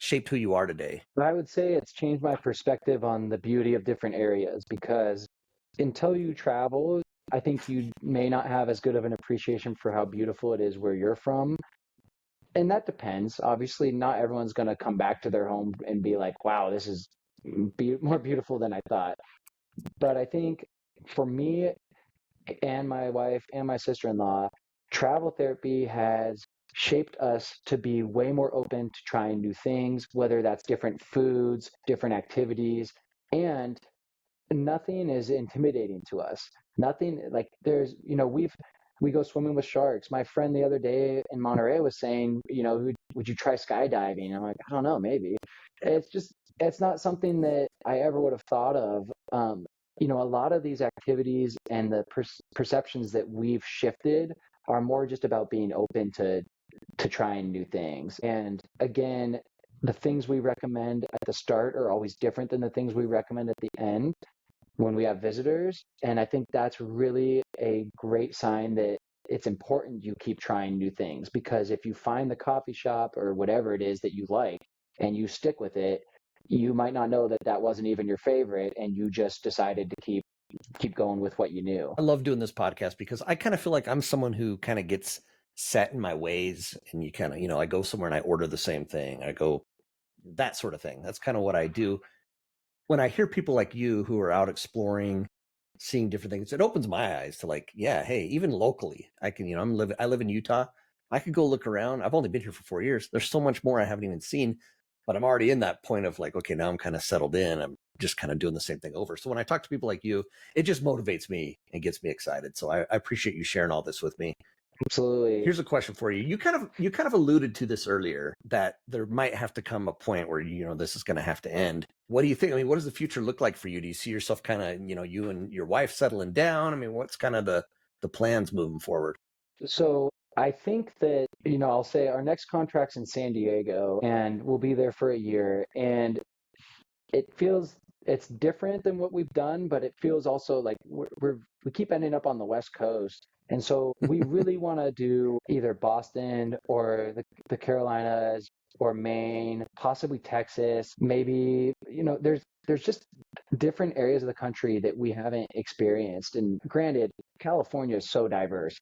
shaped who you are today? I would say it's changed my perspective on the beauty of different areas, because until you travel, I think you may not have as good of an appreciation for how beautiful it is where you're from. And that depends. Obviously, not everyone's going to come back to their home and be like, wow, this is more beautiful than I thought. But I think for me and my wife and my sister-in-law, travel therapy has shaped us to be way more open to trying new things, whether that's different foods, different activities, and nothing is intimidating to us. Nothing like there's, we go swimming with sharks. My friend the other day in Monterey was saying, would you try skydiving? I'm like, I don't know, maybe. It's not something that I ever would have thought of. A lot of these activities and the perceptions that we've shifted are more just about being open to trying new things. And again, the things we recommend at the start are always different than the things we recommend at the end when we have visitors. And I think that's really a great sign that it's important you keep trying new things, because if you find the coffee shop or whatever it is that you like and you stick with it, you might not know that that wasn't even your favorite and you just decided to keep going with what you knew. I love doing this podcast because I kind of feel like I'm someone who kind of gets set in my ways, and you kind of, I go somewhere and I order the same thing. I go that sort of thing. That's kind of what I do. When I hear people like you who are out exploring, seeing different things, it opens my eyes to like, yeah, hey, even locally, I can, I live in Utah. I could go look around. I've only been here for 4 years. There's so much more I haven't even seen, but I'm already in that point of like, okay, now I'm kind of settled in. I'm just kind of doing the same thing over. So when I talk to people like you, it just motivates me and gets me excited. So I appreciate you sharing all this with me. Absolutely. Here's a question for you. You kind of alluded to this earlier, that there might have to come a point where this is going to have to end. What do you think? I mean, what does the future look like for you? Do you see yourself kind of, you and your wife settling down? I mean, what's kind of the plans moving forward? So I think that, I'll say our next contract's in San Diego and we'll be there for a year. And it's different than what we've done, but it feels also like we keep ending up on the West Coast. And so we really want to do either Boston or the Carolinas or Maine, possibly Texas. Maybe, there's just different areas of the country that we haven't experienced. And granted, California is so diverse.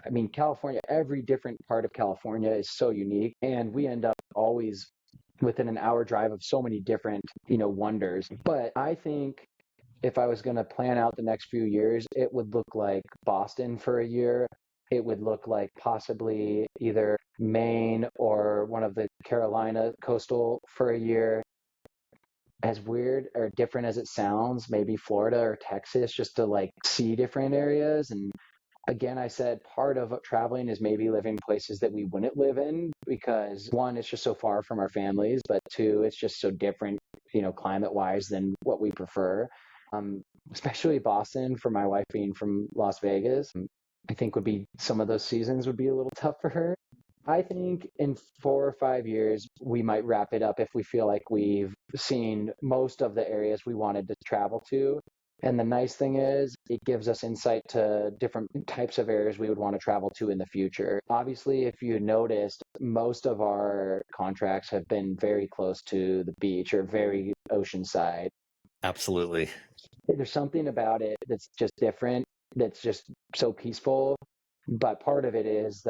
I mean, California, every different part of California is so unique, and we end up always within an hour drive of so many different, wonders. But I think if I was going to plan out the next few years, it would look like Boston for a year. It would look like possibly either Maine or one of the Carolina coastal for a year. As weird or different as it sounds, maybe Florida or Texas, just to like see different areas. And again, I said part of traveling is maybe living places that we wouldn't live in, because one, it's just so far from our families, but two, it's just so different, climate wise than what we prefer. Especially Boston, for my wife being from Las Vegas, I think some of those seasons would be a little tough for her. I think in 4 or 5 years, we might wrap it up if we feel like we've seen most of the areas we wanted to travel to. And the nice thing is, it gives us insight to different types of areas we would want to travel to in the future. Obviously, if you noticed, most of our contracts have been very close to the beach or very oceanside. Absolutely. There's something about it that's just different, that's just so peaceful. But part of it is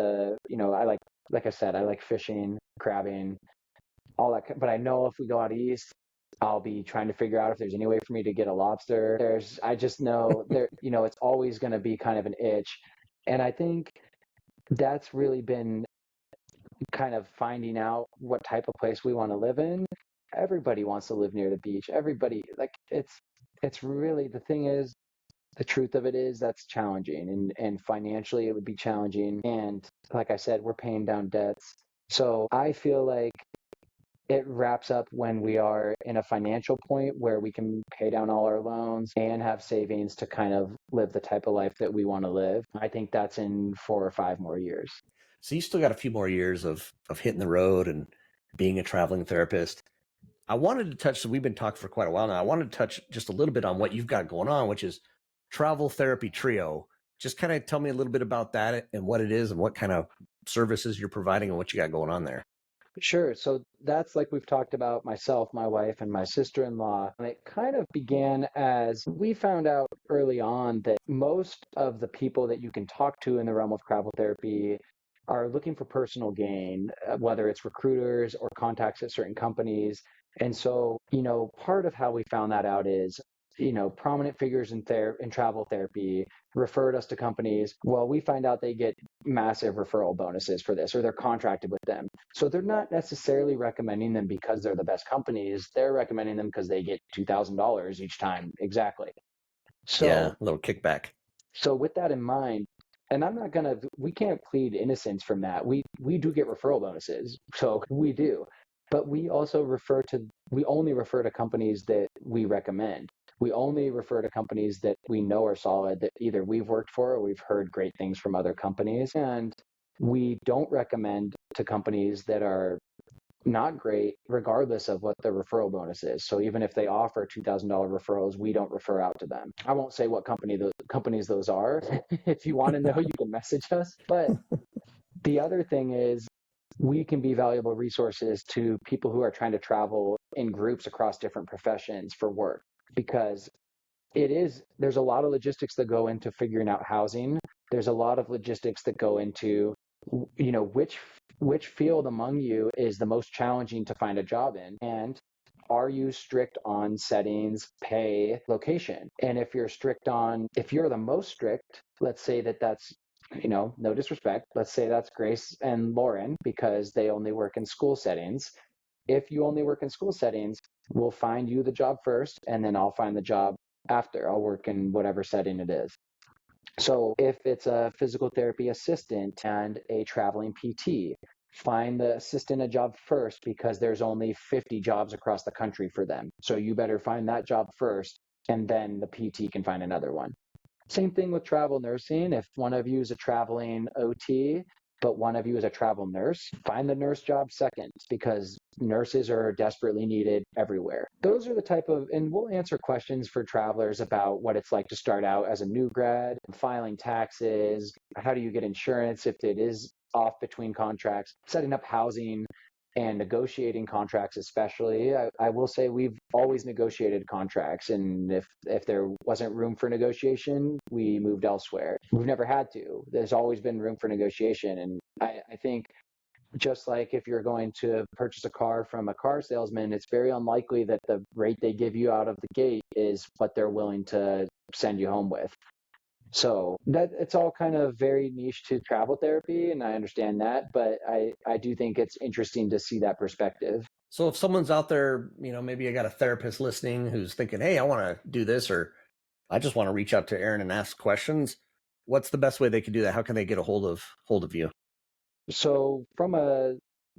like I said, I like fishing, crabbing, all that. But I know if we go out east, I'll be trying to figure out if there's any way for me to get a lobster. I just know it's always going to be kind of an itch. And I think that's really been kind of finding out what type of place we want to live in. Everybody wants to live near the beach. Everybody, like, it's really, the thing is, the truth of it is that's challenging, and financially it would be challenging. And like I said, we're paying down debts. So I feel like it wraps up when we are in a financial point where we can pay down all our loans and have savings to kind of live the type of life that we want to live. I think that's in 4 or 5 more years. So you still got a few more years of hitting the road and being a traveling therapist. I wanted to touch, so we've been talking for quite a while now. I wanted to touch just a little bit on what you've got going on, which is Travel Therapy Trio. Just kind of tell me a little bit about that and what it is and what kind of services you're providing and what you got going on there. Sure. So that's, like we've talked about, myself, my wife, and my sister-in-law. And it kind of began as we found out early on that most of the people that you can talk to in the realm of travel therapy are looking for personal gain, whether it's recruiters or contacts at certain companies. And so, part of how we found that out is, prominent figures in travel therapy referred us to companies. Well, we find out they get massive referral bonuses for this, or they're contracted with them. So they're not necessarily recommending them because they're the best companies. They're recommending them because they get $2,000 each time. Exactly. Yeah, So, a little kickback. so with that in mind, and we can't plead innocence from that. We do get referral bonuses. So we do. But we only refer to companies that we recommend. We only refer to companies that we know are solid, that either we've worked for or we've heard great things from other companies. And we don't recommend to companies that are not great, regardless of what the referral bonus is. So even if they offer $2,000 referrals, we don't refer out to them. I won't say what companies those are. If you want to know, you can message us. But the other thing is we can be valuable resources to people who are trying to travel in groups across different professions for work, because there's a lot of logistics that go into figuring out housing. There's a lot of logistics that go into, which field among you is the most challenging to find a job in, and are you strict on settings, pay, location? And if you're the most strict, let's say that's, no disrespect, let's say that's Grace and Lauren because they only work in school settings. If you only work in school settings, we'll find you the job first, and then I'll find the job after. I'll work in whatever setting it is. So if it's a physical therapy assistant and a traveling PT, find the assistant a job first because there's only 50 jobs across the country for them. So you better find that job first, and then the PT can find another one. Same thing with travel nursing. If one of you is a traveling OT, but one of you is a travel nurse, find the nurse job second because nurses are desperately needed everywhere. Those are the type of, and we'll answer questions for travelers about what it's like to start out as a new grad, filing taxes, how do you get insurance if it is off between contracts, setting up housing, and negotiating contracts. Especially, I will say we've always negotiated contracts, and if there wasn't room for negotiation, we moved elsewhere. We've never had to. There's always been room for negotiation, and I think just like if you're going to purchase a car from a car salesman, it's very unlikely that the rate they give you out of the gate is what they're willing to send you home with. So that it's all kind of very niche to travel therapy, and I understand that, but I do think it's interesting to see that perspective. So if someone's out there, maybe I got a therapist listening who's thinking, hey, I want to do this, or I just want to reach out to Aaron and ask questions, what's the best way they can do that? How can they get a hold of you? So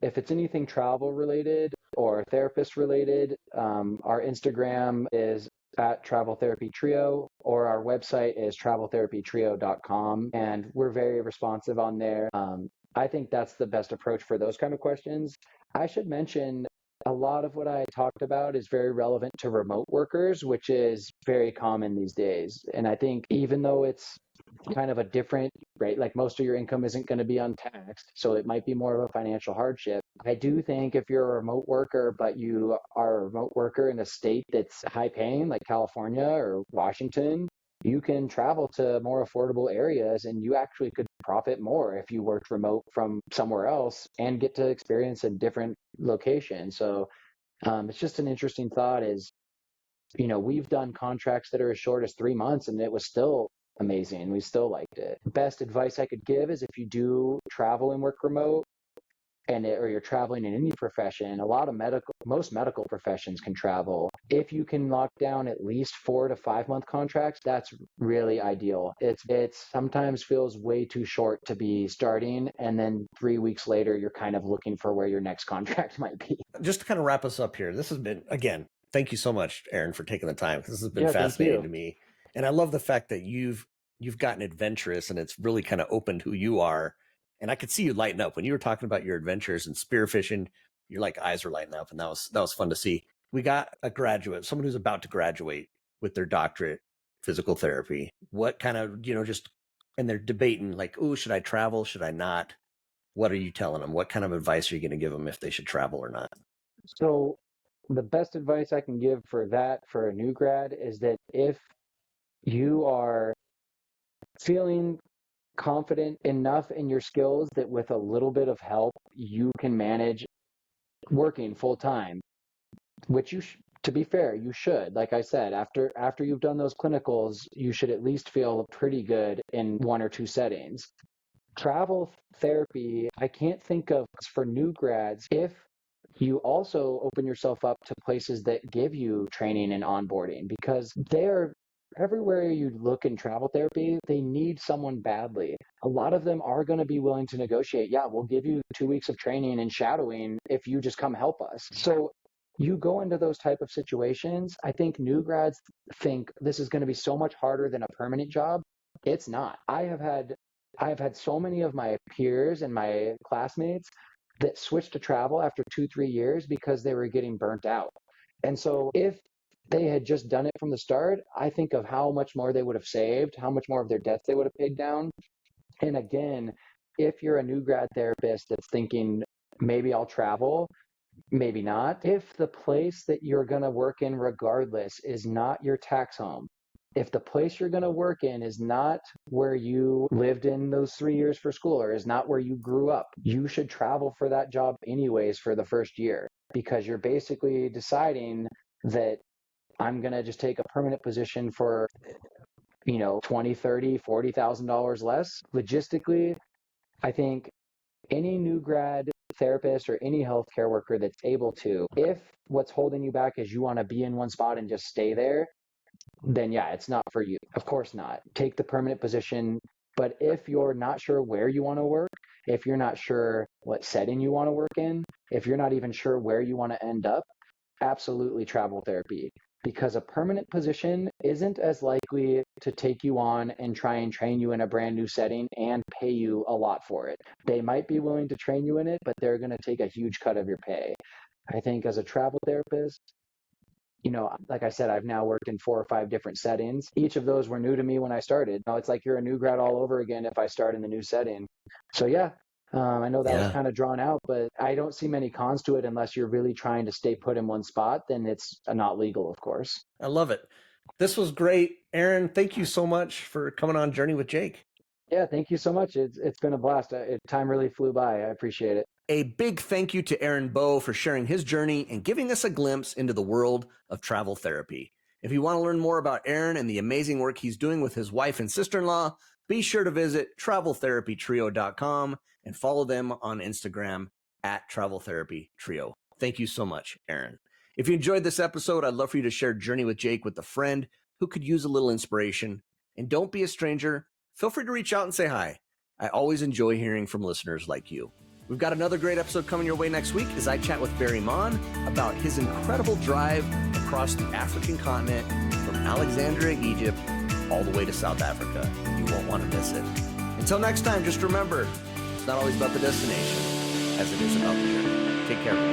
if it's anything travel related or therapist related, our Instagram is at Travel Therapy Trio, or our website is traveltherapytrio.com, and we're very responsive on there. I think that's the best approach for those kind of questions. I should mention a lot of what I talked about is very relevant to remote workers, which is very common these days. And I think even though it's kind of a different rate, like most of your income isn't going to be untaxed, so it might be more of a financial hardship. I do think if you're a remote worker, but you are a remote worker in a state that's high paying, like California or Washington, you can travel to more affordable areas and you actually could profit more if you worked remote from somewhere else and get to experience a different location. So it's just an interesting thought is, we've done contracts that are as short as 3 months and it was still amazing. We still liked it. Best advice I could give is if you do travel and work remote, or you're traveling in any profession, most medical professions can travel. If you can lock down at least 4 to 5 month contracts, that's really ideal. It sometimes feels way too short to be starting, and then 3 weeks later, you're kind of looking for where your next contract might be. Just to kind of wrap us up here, this has been, again, thank you so much, Aaron, for taking the time. This has been fascinating to me. And I love the fact that you've gotten adventurous and it's really kind of opened who you are. And I could see you lighten up when you were talking about your adventures and spearfishing. Your eyes were lighting up, and that was fun to see. We got a graduate, someone who's about to graduate with their doctorate, physical therapy. What kind of, and they're debating like, oh, should I travel? Should I not? What are you telling them? What kind of advice are you going to give them if they should travel or not? So the best advice I can give for a new grad is that if you are feeling confident enough in your skills that with a little bit of help, you can manage working full time, which to be fair, you should. Like I said, after you've done those clinicals, you should at least feel pretty good in one or two settings. Travel therapy, I can't think of for new grads, if you also open yourself up to places that give you training and onboarding, because they're everywhere you look in travel therapy, they need someone badly. A lot of them are going to be willing to negotiate. Yeah, we'll give you 2 weeks of training and shadowing if you just come help us. So you go into those type of situations. I think new grads think this is going to be so much harder than a permanent job. It's not. I have had so many of my peers and my classmates that switched to travel after 2, 3 years because they were getting burnt out. And so if they had just done it from the start, I think of how much more they would have saved, how much more of their debts they would have paid down. And again, if you're a new grad therapist that's thinking, maybe I'll travel, maybe not. If the place that you're going to work in regardless is not your tax home, if the place you're going to work in is not where you lived in those 3 years for school or is not where you grew up, you should travel for that job anyways for the first year, because you're basically deciding that I'm going to just take a permanent position for, $20, $30, $40,000 less. Logistically, I think any new grad therapist or any healthcare worker that's able to, if what's holding you back is you want to be in one spot and just stay there, then yeah, it's not for you. Of course not. Take the permanent position. But if you're not sure where you want to work, if you're not sure what setting you want to work in, if you're not even sure where you want to end up, absolutely travel therapy. Because a permanent position isn't as likely to take you on and try and train you in a brand new setting and pay you a lot for it. They might be willing to train you in it, but they're going to take a huge cut of your pay. I think as a travel therapist, like I said, I've now worked in 4 or 5 different settings. Each of those were new to me when I started. It's like you're a new grad all over again if I start in the new setting. So yeah, I know that was kind of drawn out, but I don't see many cons to it unless you're really trying to stay put in one spot. Then it's not legal, of course. I love it. This was great. Aaron, thank you so much for coming on Journey with Jake. Yeah, thank you so much. It's been a blast. Time really flew by. I appreciate it. A big thank you to Aaron Bowe for sharing his journey and giving us a glimpse into the world of travel therapy. If you want to learn more about Aaron and the amazing work he's doing with his wife and sister-in-law, be sure to visit traveltherapytrio.com and follow them on Instagram at traveltherapytrio. Thank you so much, Aaron. If you enjoyed this episode, I'd love for you to share Journey with Jake with a friend who could use a little inspiration. And don't be a stranger. Feel free to reach out and say hi. I always enjoy hearing from listeners like you. We've got another great episode coming your way next week as I chat with Barry Mon about his incredible drive across the African continent from Alexandria, Egypt, all the way to South Africa. You won't want to miss it. Until next time, just remember, it's not always about the destination as it is about the journey. Take care.